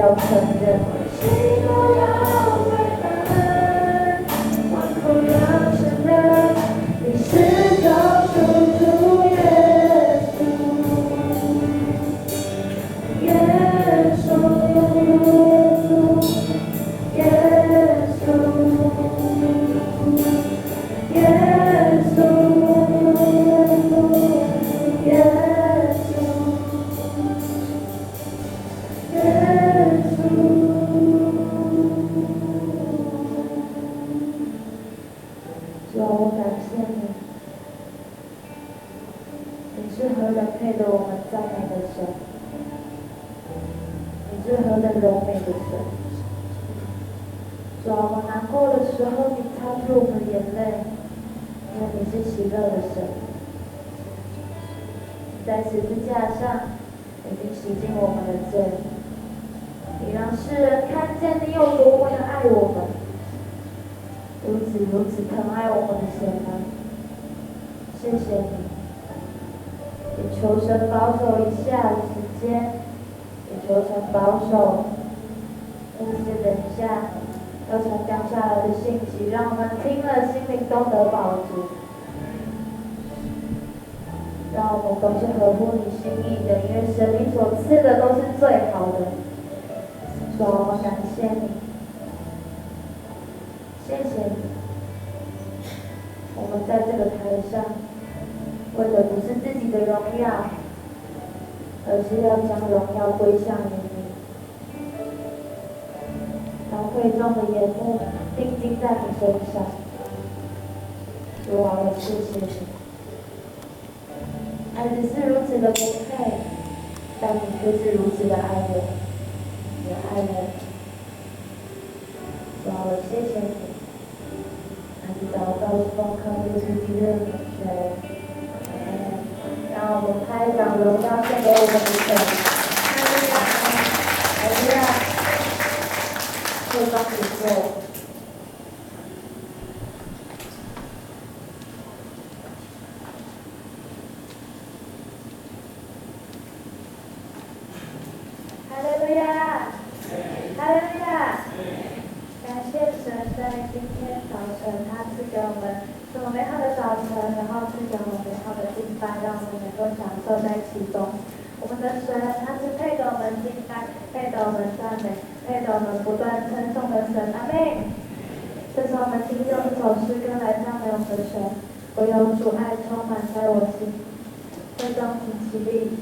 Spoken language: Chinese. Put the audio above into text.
要承认。你是救赎主耶稣，耶稣。主啊，我感谢你，你是何等配得我们赞美的神，你是何等柔美的神。主啊，我们难过的时候，你擦去我们的眼泪，因为你是喜乐的神。你在十字架上已经洗净我们的罪，你让世人看见你有多么的爱我们，如此疼爱我们的神啊！谢谢你，也求神保守一下午时间，也求神保守那些等一下要传讲下来的信息，让我们听了心灵都得饱足，让我们都是合乎你心意的，因为神你所赐的都是最好的。主啊，我感谢你，谢谢你。我们在这个台上，为的不是自己的荣耀，而是要将荣耀归向于你。让会众的眼目定睛在你身上。主啊，我谢谢你。孩子是如此的不配，但你却是如此的爱我，也爱我。主啊，我谢谢你。孩子祷告奉靠耶稣基督的名求，让我们拍掌荣耀献给我们的神。哈利路亚，就帮你做。哈利路亚，哈利路亚，感谢神在今天早晨，他赐给我们这么美好的早晨，然后赐给我们美好的敬拜，让我们能够享受在其中。我们的神，他是配得我们敬拜，配得我们赞美，配得我们不断称颂的神。阿们。这是我们今天用一首诗歌来赞美我们的神，唯有主爱充满在我心。会众请起立。